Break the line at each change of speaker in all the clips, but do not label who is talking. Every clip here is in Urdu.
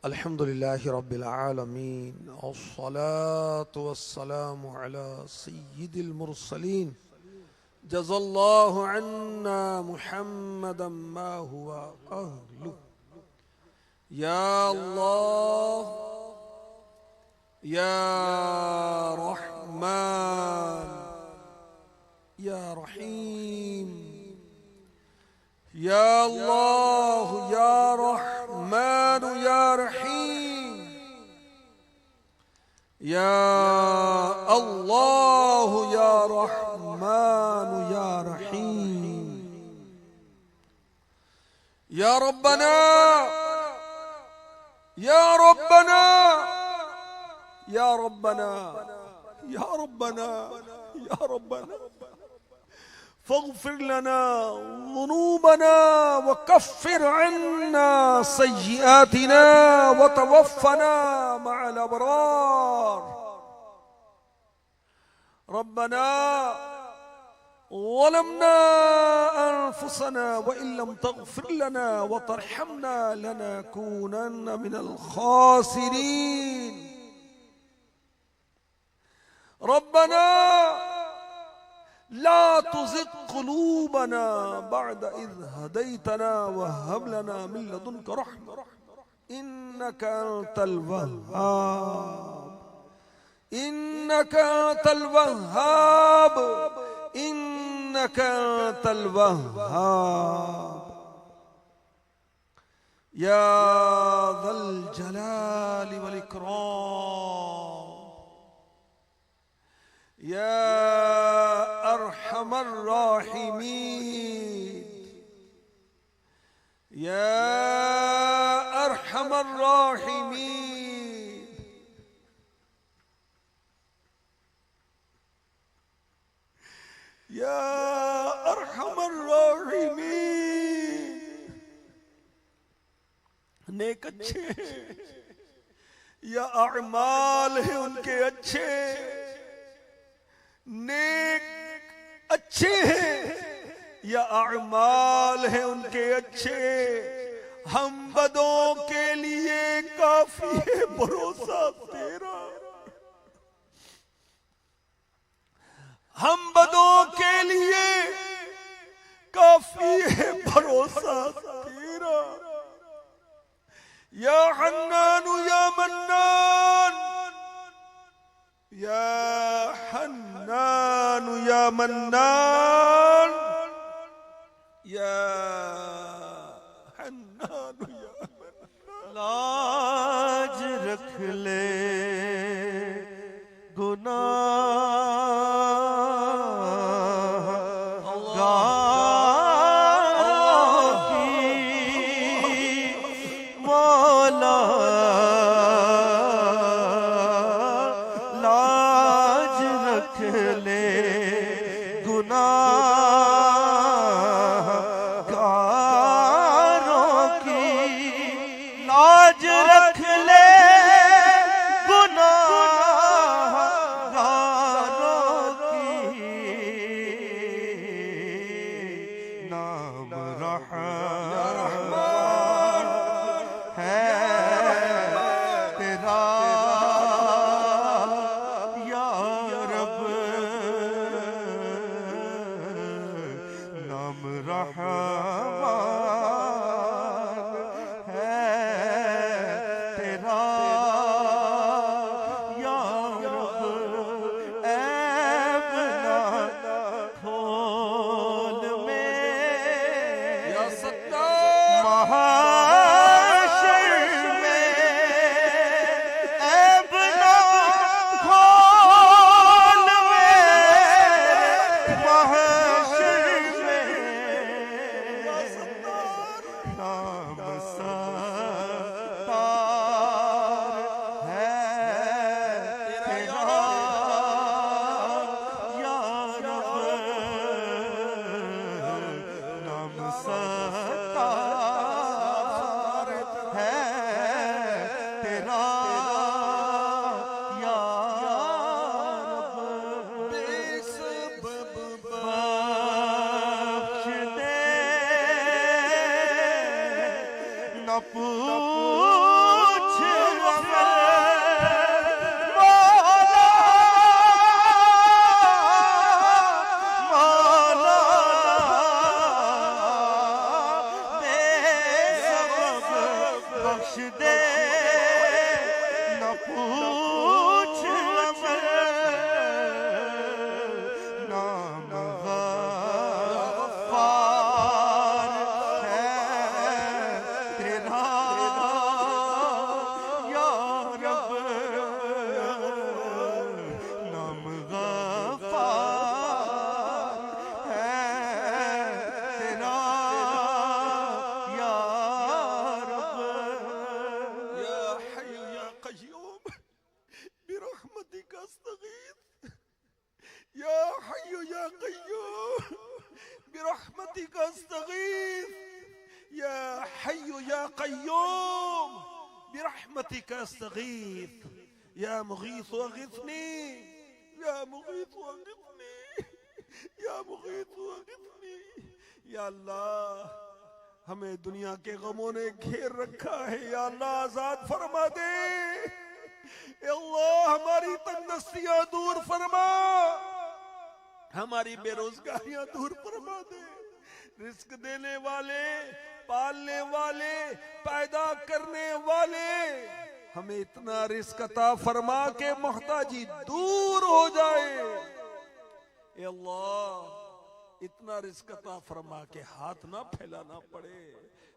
الحمد لله رب العالمين والصلاة والسلام على سيد المرسلين جزا الله عنا محمدا ما هو أهله يا الله يا رحمن يا رحيم يا الله يا رحمن يا رحيم يا الله يا رحمن يا رحيم يا ربنا يا ربنا يا ربنا يا ربنا يا ربنا فاغفر لنا ذنوبنا وكفر عنا سيئاتنا وتوفنا مع الأبرار. ربنا ظلمنا أنفسنا وإن لم تغفر لنا وترحمنا لنكونن من الخاسرين. ربنا لا تزغ قلوبنا بعد إذ هديتنا وهب لنا من لدنك رحمة إنك أنت الوهاب إنك أنت الوهاب إنك أنت الوهاب يا ذا الجلال والإكرام يا أرحم الراحمين يا أرحم الراحمين يا أرحم الراحمين. نیک اچھے یا اعمال ہیں ان کے اچھے، نیک اچھے ہیں یا اعمال ہیں ان کے اچھے، ہم بدوں کے لیے کافی ہے بھروسہ تیرا، ہم بدوں کے لیے کافی ہے بھروسہ تیرا. یا حنان یا منان یا حنان یا منان یا حنان یا منان.
لاج رکھ لے گناہ گاروں کی مولا، لاج رکھ لے گناہ گاروں کی، لاج رکھ لے گناہ گاروں کی. نام رحمان ہے تیرا یا رب، نام رحمان ہے تیرا بخش دے نہ پوچھ عمل نام غفار ہے تیرا یا رب نام غفار ہے تیرا یا رب
یا حی یا قیوم برحمتک استغیث یا حی یا قیوم برحمتک استغیث یا حی یا قیوم برحمتک استغیث یا مغیث اغثنی یا مغیث اغثنی یا مغیث اغثنی یا اللہ ہمیں دنیا کے غموں نے گھیر رکھا ہے یا اللہ آزاد فرما دے اے اللہ ہماری تنگ دستیاں دور فرما ہماری بے روزگاریاں دور فرما دے رزق دینے والے پالنے والے پیدا کرنے والے ہمیں اتنا رزق عطا فرما کے محتاجی دور ہو جائے اے اللہ اتنا رزق عطا فرما کے ہاتھ نہ پھیلانا پڑے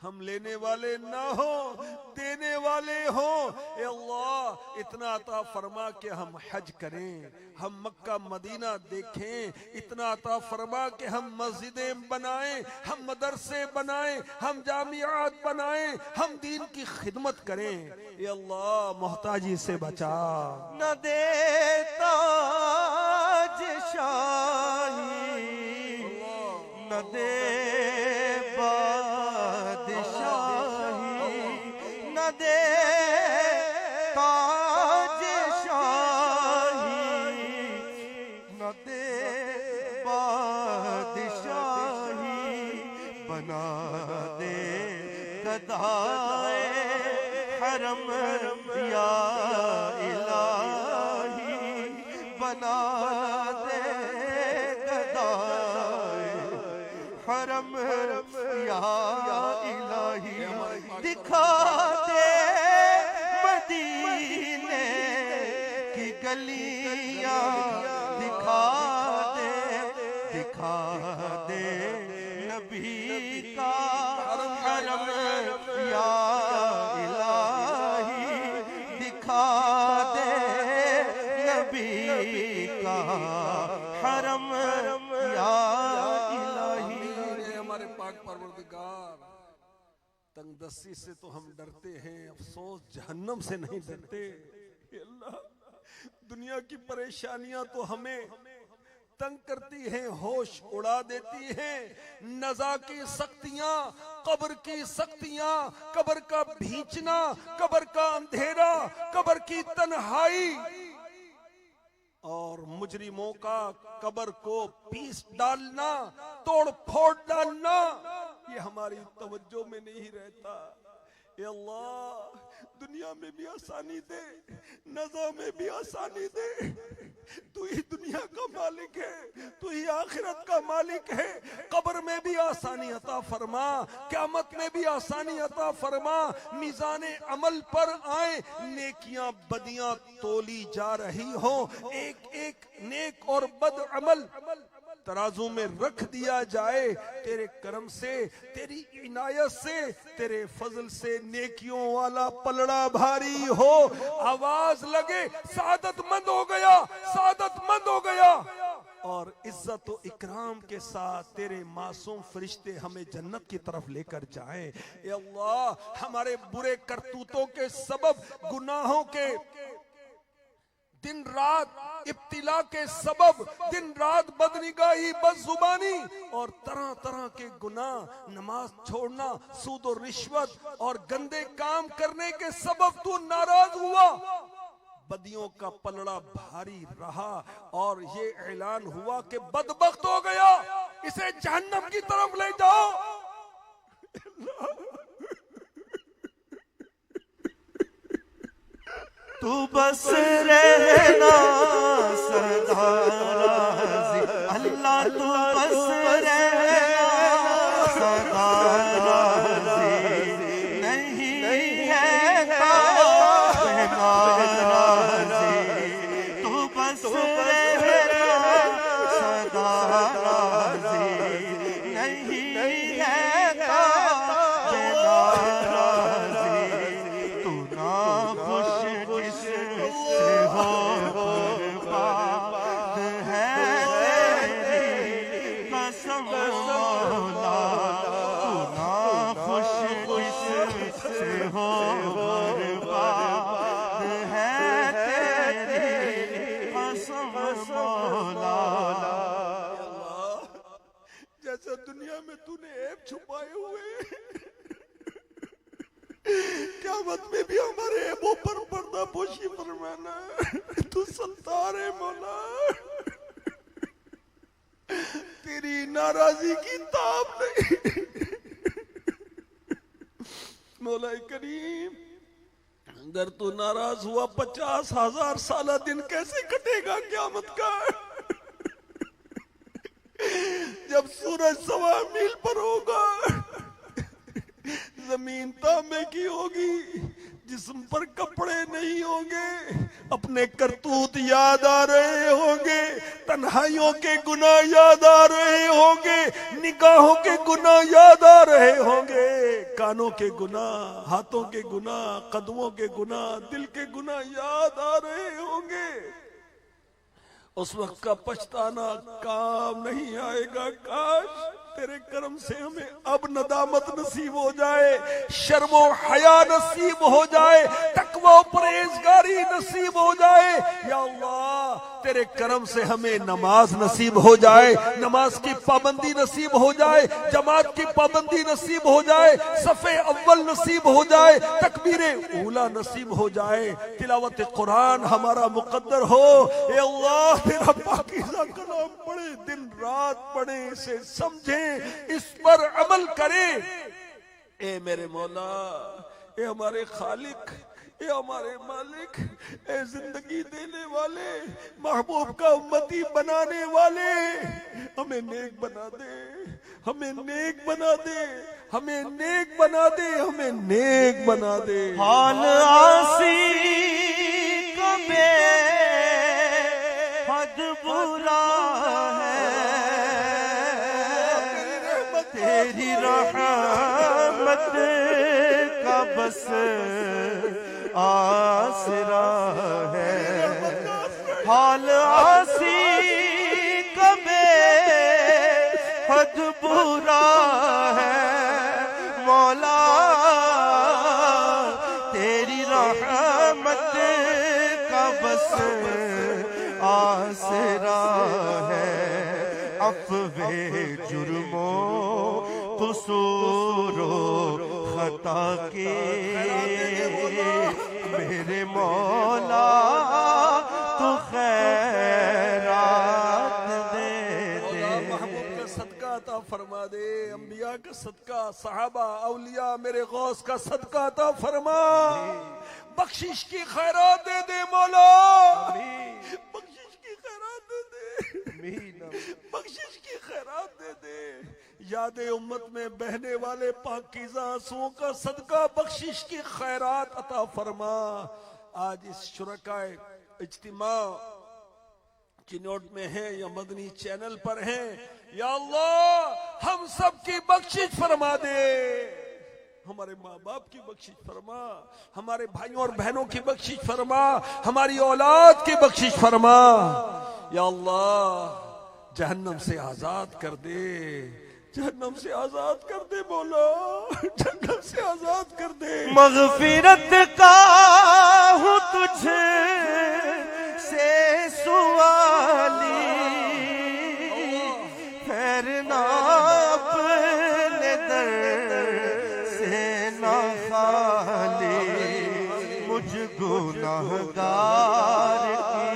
ہم لینے والے نہ ہوں دینے والے ہوں اے اللہ اتنا عطا فرما کہ ہم حج کریں ہم مکہ مدینہ دیکھیں اتنا عطا فرما کہ ہم مسجدیں بنائیں ہم مدرسے بنائیں ہم جامعات بنائیں ہم دین کی خدمت کریں اے اللہ محتاجی سے بچا
نہ دے تاج شاہی نہ دے بادشاہی نہ دے تاج شاہی نہ دے بادشاہی بنا دے گدائے حرم یا الہی بنا دے گدائے حرم یا الہی دکھا دے مدینے کی گلیاں دکھا دے نبی کا حرم یا الہی دکھا دے نبی کا حرم یا
ہمارے پاک پروردگار تنگ دستی سے تو ہم ڈرتے ہیں افسوس جہنم سے نہیں ڈرتے اے اللہ دنیا کی پریشانیاں تو ہمیں تنگ کرتی ہیں ہوش اڑا دیتی ہیں نزا کی سختیاں قبر کی سختیاں قبر کا بھینچنا قبر کا اندھیرا قبر کی تنہائی اور مجرموں کا قبر کو پیس ڈالنا توڑ پھوڑ ڈالنا یہ ہماری توجہ میں نہیں رہتا اے اللہ دنیا میں بھی آسانی دے نزا میں بھی آسانی دے تو ہی دنیا کا مالک ہے تو ہی آخرت کا مالک ہے قبر میں بھی آسانی عطا فرما قیامت میں بھی آسانی عطا فرما میزان عمل پر آئیں نیکیاں بدیاں تولی جا رہی ہوں ایک ایک نیک اور بد عمل ترازو میں رکھ دیا جائے تیرے کرم سے تیری عنایت سے تیرے فضل سے نیکیوں والا پلڑا بھاری ہو آواز لگے سعادت مند ہو گیا سعادت مند ہو گیا اور عزت و اکرام کے ساتھ تیرے معصوم فرشتے ہمیں جنت کی طرف لے کر جائیں اے اللہ ہمارے برے کرتوتوں کے سبب گناہوں کے دن رات ابتلا کے سبب دن رات بدنگاہی بد زبانی اور طرح طرح کے گناہ نماز چھوڑنا سود و رشوت اور گندے کام کرنے کے سبب تو ناراض ہوا بدیوں کا پلڑا بھاری رہا اور یہ اعلان ہوا کہ بدبخت ہو گیا اسے جہنم کی طرف لے جاؤ
تو بس رہنا سدا راضی اللہ تو بس رہنا سدا راضی نہیں ہے تو نا خوش جس سے ہو برباد ہے تیری قسم مولا تو نا خوش جس سے ہو برباد ہے تیری قسم مولا
جیسے دنیا میں تو نے عیب چھپائے ہوئے قیامت میں بھی ہمارے عیبوں پر پردہ پوشی فرمانا تو ستار ہے مولا تیری ناراضی کی تاب نہیں مولا کریم اگر تو ناراض ہوا 50,000 سالہ دن کیسے کٹے گا قیامت کا جب سورج 1.25 میل پر ہوگا زمین تانبے کی ہوگی جسم پر کپڑے نہیں ہوں گے اپنے کرتوت یاد آ رہے ہوں گے تنہائیوں کے گناہ یاد آ رہے ہوں گے نگاہوں کے گناہ یاد آ رہے ہوں گے کانوں کے گناہ ہاتھوں کے گناہ قدموں کے گناہ دل کے گناہ یاد آ رہے ہوں گے اس وقت کا پچھتانا کام نہیں آئے گا کاش تیرے کرم سے ہمیں اب ندامت نصیب ہو جائے شرم و حیا نصیب ہو جائے تقوی و پرہیزگاری نصیب ہو جائے یا اللہ تیرے کرم سے ہمیں نماز نصیب ہو جائے نماز کی پابندی نصیب ہو جائے جماعت کی پابندی نصیب ہو جائے صف اول نصیب ہو جائے تکبیر اولا نصیب ہو جائے تلاوت قرآن ہمارا مقدر ہو اے اللہ تیرا پاکیزہ کلام پڑھے دن رات پڑھے اسے سمجھیں اس پر عمل کریں اے میرے مولا اے ہمارے خالق اے ہمارے مالک اے زندگی دینے والے محبوب کا امتی بنانے والے ہمیں نیک بنا دے ہمیں نیک بنا دے ہمیں نیک بنا دے ہمیں نیک بنا دے
حال آسی کا بے حد برا ہے تیری رحمت کا بس آسرا ہے حال آسی کا بے حد برا ہے مولا تیری رحمت کا بس آسرا ہے عفو جرموں قصور و خطا کے میرے مولا تو خیرات دے دے
محبوب کا صدقہ عطا فرما دے انبیاء کا صدقہ صحابہ اولیاء میرے غوث کا صدقہ عطا فرما بخشش کی خیرات دے دے مولا بخشش کی خیرات دے دے بخشش کی خیرات دے دے یاد امت میں بہنے والے پاکیزہ آنسوؤں کا صدقہ بخشش کی خیرات عطا فرما آج اس شرکائے اجتماع چنوٹ میں ہیں یا مدنی چینل پر ہیں یا اللہ ہم سب کی بخشش فرما دے ہمارے ماں باپ کی بخشش فرما ہمارے بھائیوں اور بہنوں کی بخشش فرما ہماری اولاد کی بخشش فرما یا اللہ جہنم سے آزاد کر دے جہنم سے آزاد کر دے مولا جہنم سے آزاد کر دے
مغفرت کا ہوں تجھ سے سوالی پھیرنا اپنے در سے نہ خالی مجھ گناہگار کی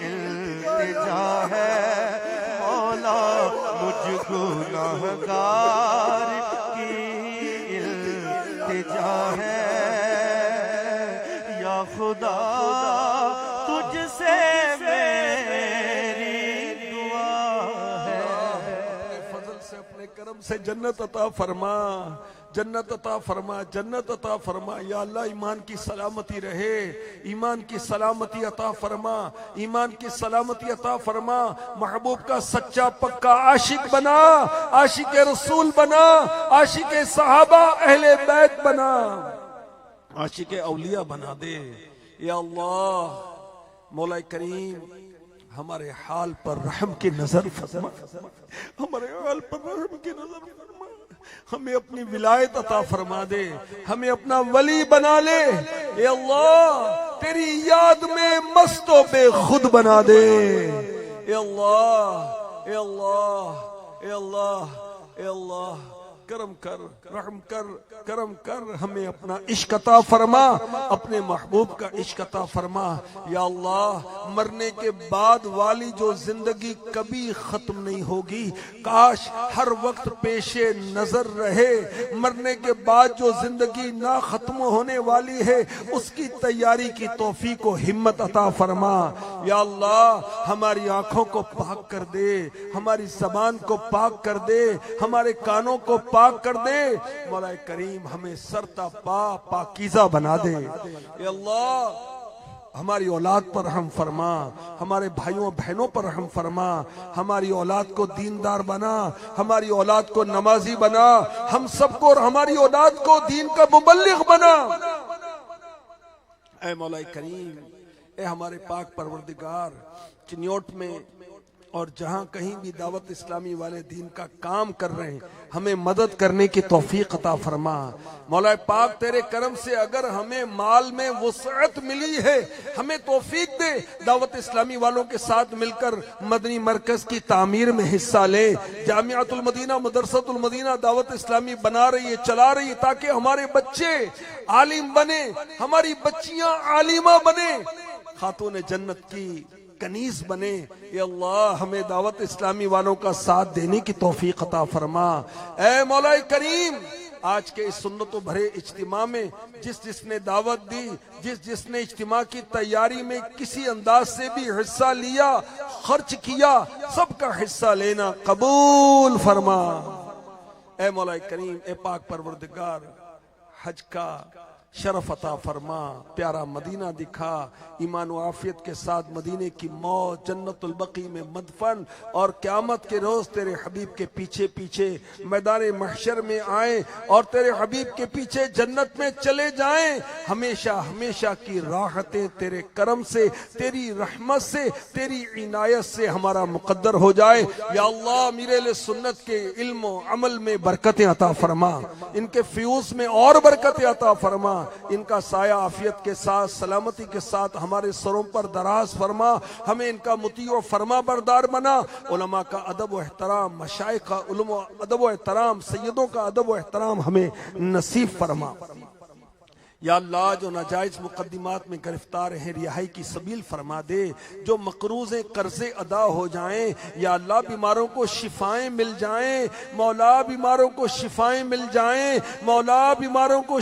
التجا ہے مولا مجھ گناہگار کی التجا ہے یا خدا تجھ سے میری دعا ہے
اپنے فضل سے اپنے کرم سے جنت عطا فرما جنت عطا فرما جنت عطا فرما یا اللہ ایمان کی سلامتی رہے ایمان کی سلامتی عطا فرما ایمان کی سلامتی عطا فرما محبوب کا سچا پکا عاشق بنا عاشق رسول بنا عاشق صحابہ اہل بیت بنا عاشق اولیاء بنا دے یا اللہ۔ مولا کریم ہمارے حال پر رحم کی نظر فرما، ہمارے حال پر رحم کی نظر فرما، ہمیں اپنی ولایت عطا فرما دے، ہمیں اپنا ولی بنا لے اے اللہ، تیری یاد میں مست و بے خود بنا دے اے اللہ، اے اللہ، اے اللہ، اے اللہ، کرم کر، رحم کر، کرم کر، ہمیں اپنا عشق عطا فرما، اپنے محبوب کا عشق عطا فرما یا اللہ۔ مرنے کے بعد والی جو زندگی کبھی ختم نہیں ہوگی، کاش ہر وقت پیش نظر رہے۔ مرنے کے بعد جو زندگی نہ ختم ہونے والی ہے، اس کی تیاری کی توفیق و ہمت عطا فرما یا اللہ۔ ہماری آنکھوں کو پاک کر دے، ہماری زبان کو پاک کر دے، ہمارے کانوں کو پاک کر دے مولا کریم، ہمیں سرتا پاکیزہ بنا دے اے اللہ۔ ہماری اولاد پر رحم فرما، ہمارے بھائیوں بہنوں پر رحم فرما، ہماری اولاد کو دیندار بنا، ہماری اولاد کو نمازی بنا، ہم سب کو اور ہماری اولاد کو دین کا مبلغ بنا اے مولا کریم۔ اے ہمارے پاک پروردگار، چنیوٹ میں اور جہاں کہیں بھی دعوت اسلامی والے دین کا کام کر رہے ہیں، ہمیں مدد کرنے کی توفیق عطا فرما مولا پاک۔ تیرے کرم سے اگر ہمیں مال میں وسعت ملی ہے، ہمیں توفیق دے، دعوت اسلامی والوں کے ساتھ مل کر مدنی مرکز کی تعمیر میں حصہ لیں۔ جامعۃ المدینہ، مدرسۃ المدینہ دعوت اسلامی بنا رہی ہے، چلا رہی ہے، تاکہ ہمارے بچے عالم بنے، ہماری بچیاں عالمہ بنے، خاتون جنت کی کنیز بنے اے اللہ۔ ہمیں دعوت اسلامی والوں کا ساتھ دینے کی توفیق عطا فرما اے مولا کریم۔ آج کے اس سنت و بھرے اجتماع میں جس نے دعوت دی، جس نے اجتماع کی تیاری میں کسی انداز سے بھی حصہ لیا، خرچ کیا، سب کا حصہ لینا قبول فرما اے مولا کریم۔ اے پاک پروردگار، حج کا شرف عطا فرما، پیارا مدینہ دکھا، ایمان و عافیت کے ساتھ مدینے کی موت، جنت البقیع میں مدفن، اور قیامت کے روز تیرے حبیب کے پیچھے پیچھے میدان محشر میں آئیں اور تیرے حبیب کے پیچھے جنت میں چلے جائیں۔ ہمیشہ ہمیشہ کی راحتیں تیرے کرم سے، تیری رحمت سے، تیری عنایت سے ہمارا مقدر ہو جائے یا اللہ۔ میرے لئے سنت کے علم و عمل میں برکتیں عطا فرما، ان کے فیوز میں اور برکتیں عطا فرما، ان کا سایہ عافیت کے ساتھ، سلامتی کے ساتھ ہمارے سروں پر دراز فرما، ہمیں ان کا مطیع و فرما بردار بنا۔ علماء کا ادب و احترام، مشائخ کا علم و ادب و احترام، سیدوں کا ادب و احترام ہمیں نصیب فرما یا اللہ۔ جو ناجائز مقدمات میں گرفتار ہیں، رہائی کی سبیل فرما دے، جو مقروض قرضے ادا ہو جائیں یا اللہ، بیماروں کو شفائیں مل جائیں مولا، بیماروں کو شفائیں مل جائیں مولا، بیماروں کو